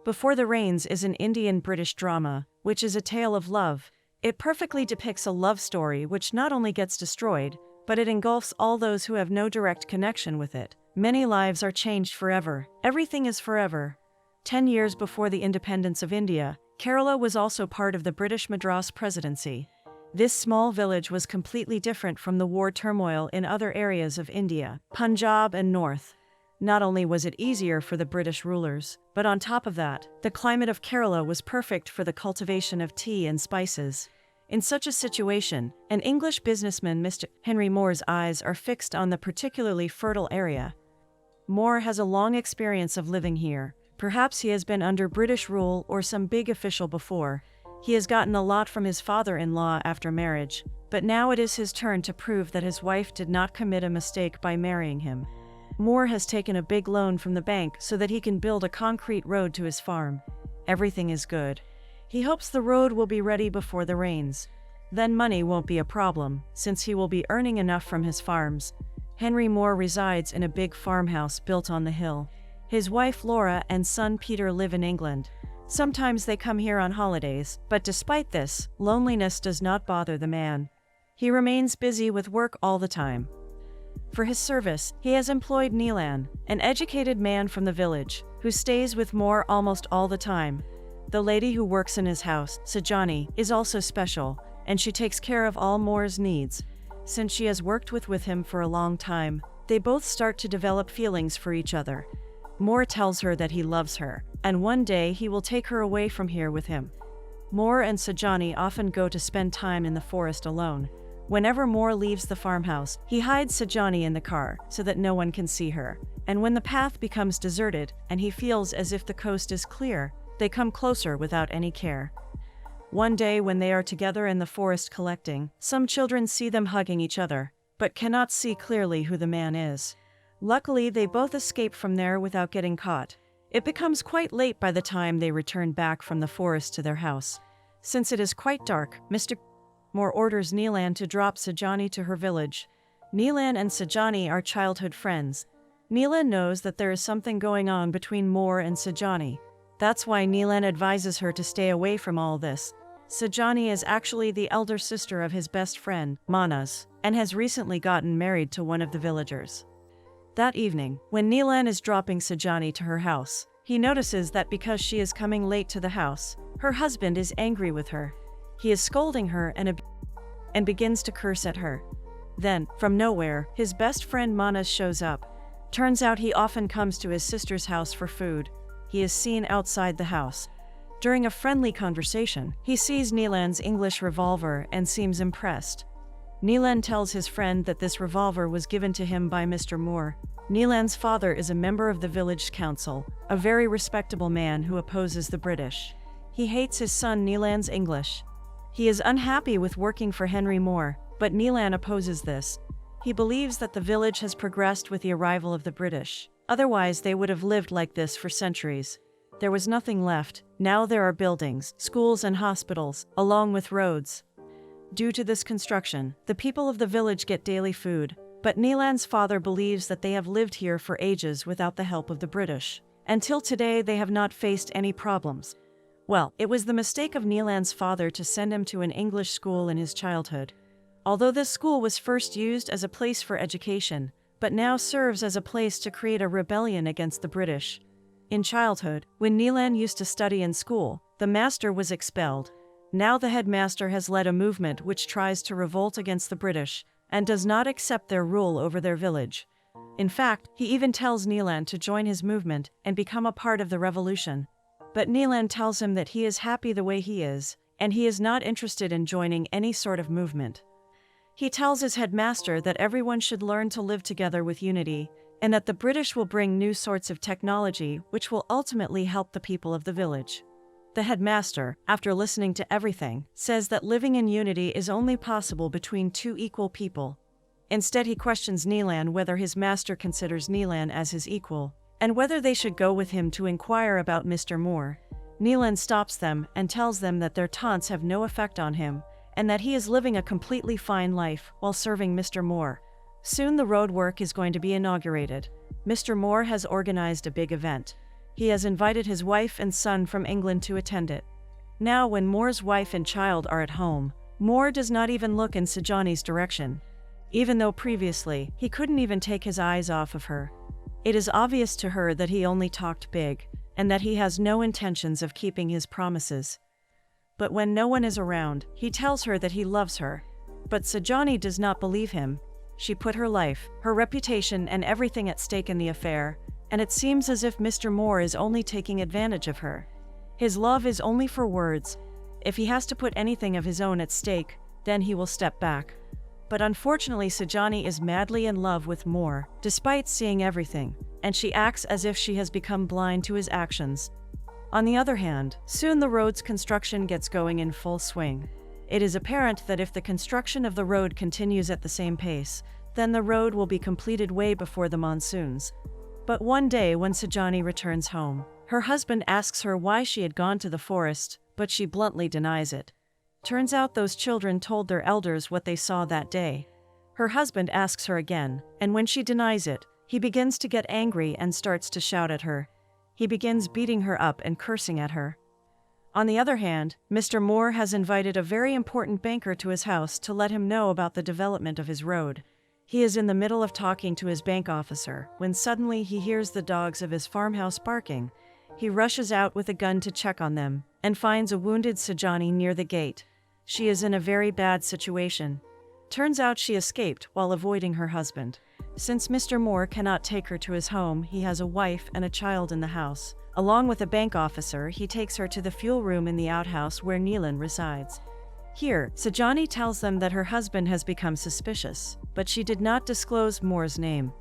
Before the Rains is an Indian-British drama, which is a tale of love. It perfectly depicts a love story which not only gets destroyed, but it engulfs all those who have no direct connection with it. Many lives are changed forever. Everything is forever. 10 years before the independence of India, Kerala was also part of the British Madras Presidency. This small village was completely different from the war turmoil in other areas of India, Punjab and North. Not only was it easier for the British rulers, but on top of that, the climate of Kerala was perfect for the cultivation of tea and spices. In such a situation, an English businessman, Mr. Henry More's eyes are fixed on the particularly fertile area. More has a long experience of living here. Perhaps he has been under British rule or some big official before. He has gotten a lot from his father-in-law after marriage, but now it is his turn to prove that his wife did not commit a mistake by marrying him. Moore has taken a big loan from the bank so that he can build a concrete road to his farm. Everything is good. He hopes the road will be ready before the rains. Then money won't be a problem, since he will be earning enough from his farms. Henry Moore resides in a big farmhouse built on the hill. His wife Laura and son Peter live in England. Sometimes they come here on holidays, but despite this, loneliness does not bother the man. He remains busy with work all the time. For his service, he has employed Neelan, an educated man from the village, who stays with Moore almost all the time. The lady who works in his house, Sajani, is also special, and she takes care of all Moore's needs. Since she has worked with him for a long time, they both start to develop feelings for each other. Moore tells her that he loves her, and one day he will take her away from here with him. Moore and Sajani often go to spend time in the forest alone. Whenever Moore leaves the farmhouse, he hides Sajani in the car so that no one can see her. And when the path becomes deserted and he feels as if the coast is clear, they come closer without any care. One day when they are together in the forest collecting, some children see them hugging each other, but cannot see clearly who the man is. Luckily, they both escape from there without getting caught. It becomes quite late by the time they return back from the forest to their house. Since it is quite dark, Mr. Moore orders Neelan to drop Sajani to her village. Neelan and Sajani are childhood friends. Neelan knows that there is something going on between Moore and Sajani. That's why Neelan advises her to stay away from all this. Sajani is actually the elder sister of his best friend, Manas, and has recently gotten married to one of the villagers. That evening, when Neelan is dropping Sajani to her house, he notices that because she is coming late to the house, her husband is angry with her. He is scolding her and begins to curse at her. Then, from nowhere, his best friend Manas shows up. Turns out he often comes to his sister's house for food. He is seen outside the house. During a friendly conversation, he sees Neelan's English revolver and seems impressed. Neelan tells his friend that this revolver was given to him by Mr. Moore. Neelan's father is a member of the village council, a very respectable man who opposes the British. He hates his son Neelan's English. He is unhappy with working for Henry Moore, but Neelan opposes this. He believes that the village has progressed with the arrival of the British. Otherwise, they would have lived like this for centuries. There was nothing left. Now there are buildings, schools and hospitals, along with roads. Due to this construction, the people of the village get daily food, but Neelan's father believes that they have lived here for ages without the help of the British. Until today, they have not faced any problems. Well, it was the mistake of Neelan's father to send him to an English school in his childhood. Although this school was first used as a place for education, but now serves as a place to create a rebellion against the British. In childhood, when Neelan used to study in school, the master was expelled. Now the headmaster has led a movement which tries to revolt against the British and does not accept their rule over their village. In fact, he even tells Neelan to join his movement and become a part of the revolution. But Neelan tells him that he is happy the way he is, and he is not interested in joining any sort of movement. He tells his headmaster that everyone should learn to live together with unity, and that the British will bring new sorts of technology which will ultimately help the people of the village. The headmaster, after listening to everything, says that living in unity is only possible between two equal people. Instead, he questions Neelan whether his master considers Neelan as his equal, and whether they should go with him to inquire about Mr. Moore. Neelan stops them and tells them that their taunts have no effect on him, and that he is living a completely fine life while serving Mr. Moore. Soon the road work is going to be inaugurated. Mr. Moore has organized a big event. He has invited his wife and son from England to attend it. Now when Moore's wife and child are at home, Moore does not even look in Sejani's direction. Even though previously, he couldn't even take his eyes off of her. It is obvious to her that he only talked big, and that he has no intentions of keeping his promises. But when no one is around, he tells her that he loves her. But Sejani does not believe him. She put her life, her reputation, and everything at stake in the affair, and it seems as if Mr. Moore is only taking advantage of her. His love is only for words. If he has to put anything of his own at stake, then he will step back. But unfortunately, Sejani is madly in love with Moore, despite seeing everything, and she acts as if she has become blind to his actions. On the other hand, soon the road's construction gets going in full swing. It is apparent that if the construction of the road continues at the same pace, then the road will be completed way before the monsoons. But one day when Sejani returns home, her husband asks her why she had gone to the forest, but she bluntly denies it. Turns out those children told their elders what they saw that day. Her husband asks her again, and when she denies it, he begins to get angry and starts to shout at her. He begins beating her up and cursing at her. On the other hand, Mr. Moore has invited a very important banker to his house to let him know about the development of his road. He is in the middle of talking to his bank officer when suddenly he hears the dogs of his farmhouse barking. He rushes out with a gun to check on them and finds a wounded Sejani near the gate. She is in a very bad situation. Turns out she escaped while avoiding her husband. Since Mr. Moore cannot take her to his home, he has a wife and a child in the house. Along with a bank officer, he takes her to the fuel room in the outhouse where Neelan resides. Here, Sejani tells them that her husband has become suspicious, but she did not disclose Moore's name.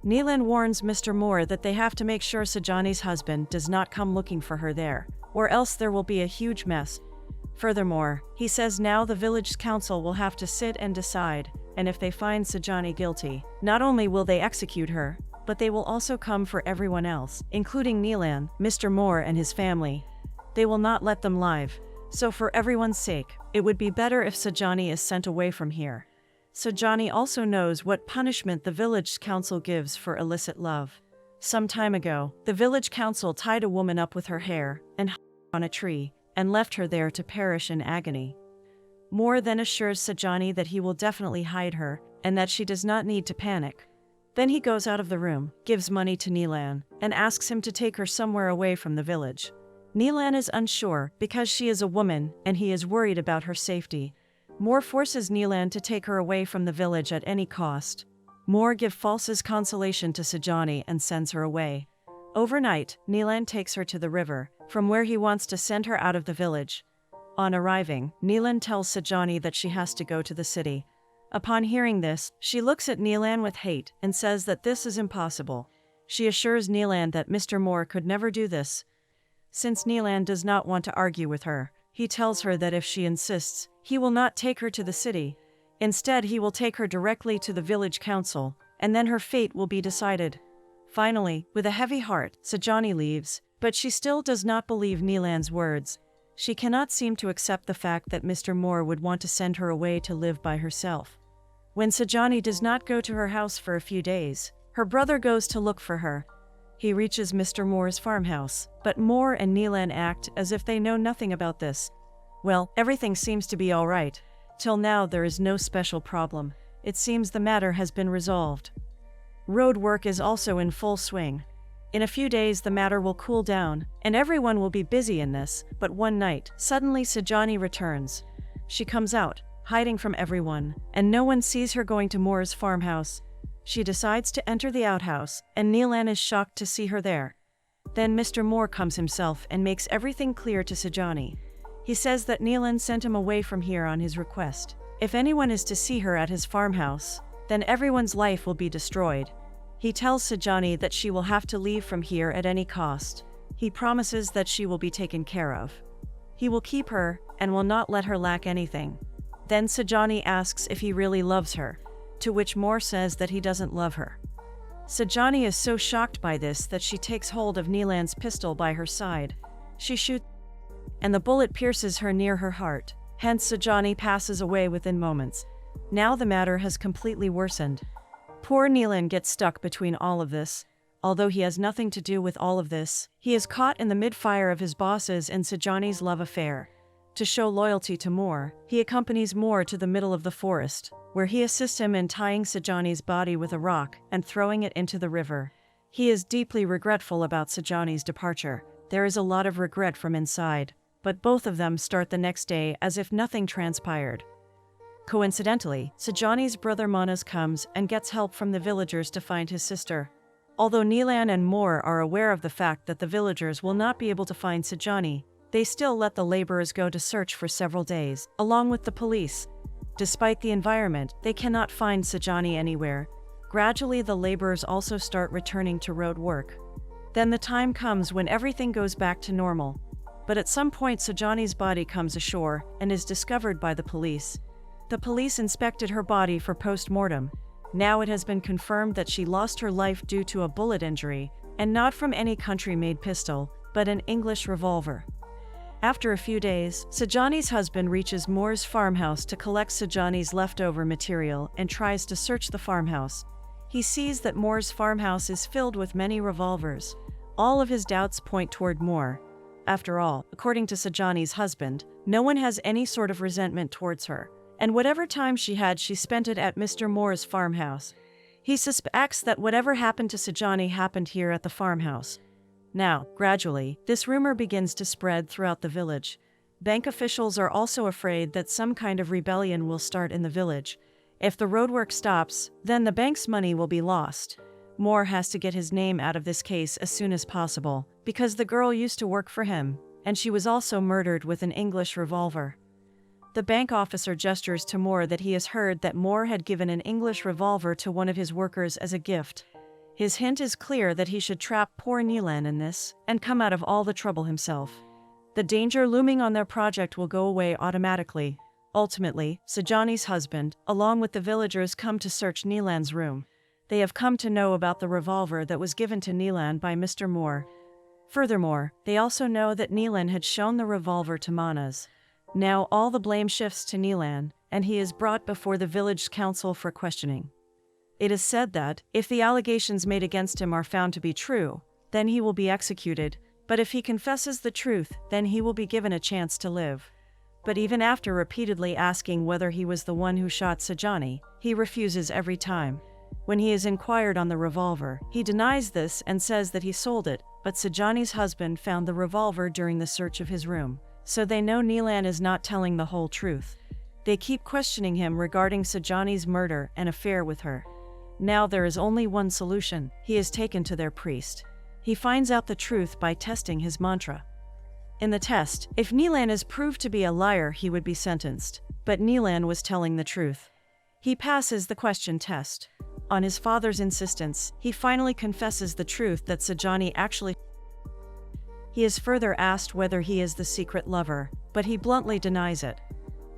Neelan warns Mr. Moore that they have to make sure Sejani's husband does not come looking for her there, or else there will be a huge mess. Furthermore, he says now the village council will have to sit and decide, and if they find Sejani guilty, not only will they execute her, but they will also come for everyone else, including Neelan, Mr. Moore and his family. They will not let them live. So for everyone's sake, it would be better if Sejani is sent away from here. Sejani also knows what punishment the village council gives for illicit love. Some time ago, the village council tied a woman up with her hair and hung her on a tree, and left her there to perish in agony. Moore then assures Sejani that he will definitely hide her, and that she does not need to panic. Then he goes out of the room, gives money to Neelan, and asks him to take her somewhere away from the village. Neelan is unsure because she is a woman, and he is worried about her safety. Moore forces Neelan to take her away from the village at any cost. Moore gives false consolation to Sejani and sends her away. Overnight, Neelan takes her to the river, from where he wants to send her out of the village. On arriving, Neelan tells Sejani that she has to go to the city. Upon hearing this, she looks at Neelan with hate and says that this is impossible. She assures Neelan that Mr. Moore could never do this. Since Neelan does not want to argue with her, he tells her that if she insists, he will not take her to the city. Instead, he will take her directly to the village council, and then her fate will be decided. Finally, with a heavy heart, Sejani leaves, but she still does not believe Neelan's words. She cannot seem to accept the fact that Mr. Moore would want to send her away to live by herself. When Sejani does not go to her house for a few days, her brother goes to look for her. He reaches Mr. Moore's farmhouse, but Moore and Neelan act as if they know nothing about this. Well, everything seems to be all right. Till now there is no special problem. It seems the matter has been resolved. Road work is also in full swing. In a few days the matter will cool down, and everyone will be busy in this, but one night, suddenly Sejani returns. She comes out, hiding from everyone, and no one sees her going to Moore's farmhouse. She decides to enter the outhouse, and Neelan is shocked to see her there. Then Mr. Moore comes himself and makes everything clear to Sejani. He says that Neelan sent him away from here on his request. If anyone is to see her at his farmhouse, then everyone's life will be destroyed. He tells Sejani that she will have to leave from here at any cost. He promises that she will be taken care of. He will keep her and will not let her lack anything. Then Sejani asks if he really loves her, to which Moore says that he doesn't love her. Sejani is so shocked by this that she takes hold of Neelan's pistol by her side. She shoots, and the bullet pierces her near her heart. Hence Sejani passes away within moments. Now the matter has completely worsened. Poor Neelan gets stuck between all of this. Although he has nothing to do with all of this, he is caught in the mid-fire of his bosses and Sejani's love affair. To show loyalty to Moore, he accompanies Moore to the middle of the forest, where he assists him in tying Sejani's body with a rock and throwing it into the river. He is deeply regretful about Sejani's departure. There is a lot of regret from inside, but both of them start the next day as if nothing transpired. Coincidentally, Sejani's brother Manas comes and gets help from the villagers to find his sister. Although Nilan and Moore are aware of the fact that the villagers will not be able to find Sejani, they still let the laborers go to search for several days, along with the police. Despite the environment, they cannot find Sejani anywhere. Gradually, the laborers also start returning to road work. Then the time comes when everything goes back to normal. But at some point, Sejani's body comes ashore and is discovered by the police. The police inspected her body for post-mortem. Now it has been confirmed that she lost her life due to a bullet injury, and not from any country-made pistol, but an English revolver. After a few days, Sejani's husband reaches Moore's farmhouse to collect Sejani's leftover material and tries to search the farmhouse. He sees that Moore's farmhouse is filled with many revolvers. All of his doubts point toward Moore. After all, according to Sejani's husband, no one has any sort of resentment towards her, and whatever time she had, she spent it at Mr. Moore's farmhouse. He suspects that whatever happened to Sejani happened here at the farmhouse. Now, gradually, this rumor begins to spread throughout the village. Bank officials are also afraid that some kind of rebellion will start in the village. If the roadwork stops, then the bank's money will be lost. Moore has to get his name out of this case as soon as possible, because the girl used to work for him, and she was also murdered with an English revolver. The bank officer gestures to Moore that he has heard that Moore had given an English revolver to one of his workers as a gift. His hint is clear that he should trap poor Nilan in this, and come out of all the trouble himself. The danger looming on their project will go away automatically. Ultimately, Sejani's husband, along with the villagers, come to search Nilan's room. They have come to know about the revolver that was given to Nilan by Mr. Moore. Furthermore, they also know that Nilan had shown the revolver to Manas. Now all the blame shifts to Nilan, and he is brought before the village council for questioning. It is said that, if the allegations made against him are found to be true, then he will be executed, but if he confesses the truth, then he will be given a chance to live. But even after repeatedly asking whether he was the one who shot Sejani, he refuses every time. When he is inquired on the revolver, he denies this and says that he sold it, but Sejani's husband found the revolver during the search of his room. So they know Nilan is not telling the whole truth. They keep questioning him regarding Sejani's murder and affair with her. Now there is only one solution. He is taken to their priest. He finds out the truth by testing his mantra. In the test, if Nilan is proved to be a liar, he would be sentenced. But Nilan was telling the truth. He passes the question test. On his father's insistence, he finally confesses the truth that Sejani actually. He is further asked whether he is the secret lover, but he bluntly denies it.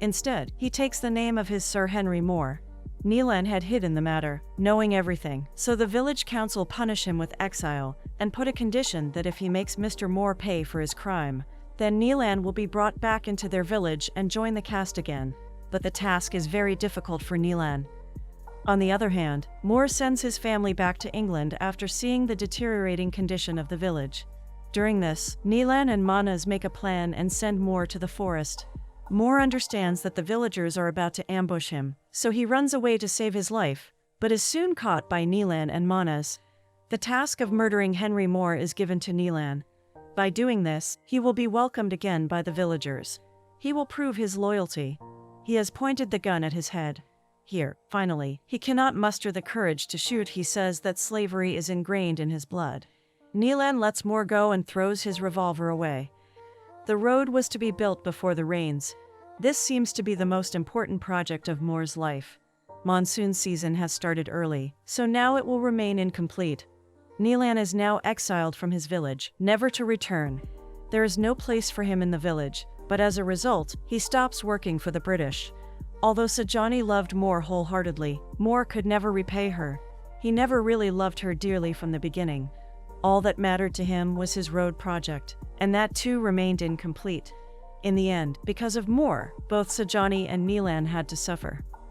Instead, he takes the name of his Sir Henry Moore. Nilan had hidden the matter, knowing everything, so the village council punish him with exile, and put a condition that if he makes Mr. Moore pay for his crime, then Nilan will be brought back into their village and join the caste again. But the task is very difficult for Nilan. On the other hand, Moore sends his family back to England after seeing the deteriorating condition of the village. During this, Nilan and Manas make a plan and send Moore to the forest. Moore understands that the villagers are about to ambush him, so he runs away to save his life, but is soon caught by Nilan and Manas. The task of murdering Henry Moore is given to Nilan. By doing this, he will be welcomed again by the villagers. He will prove his loyalty. He has pointed the gun at his head. Here, finally, he cannot muster the courage to shoot. He says that slavery is ingrained in his blood. Nilan lets Moore go and throws his revolver away. The road was to be built before the rains. This seems to be the most important project of Moore's life. Monsoon season has started early, so now it will remain incomplete. Nilan is now exiled from his village, never to return. There is no place for him in the village, but as a result, he stops working for the British. Although Sejani loved Moore wholeheartedly, Moore could never repay her. He never really loved her dearly from the beginning. All that mattered to him was his road project, and that too remained incomplete. In the end, because of Moore, both Sejani and Nilan had to suffer.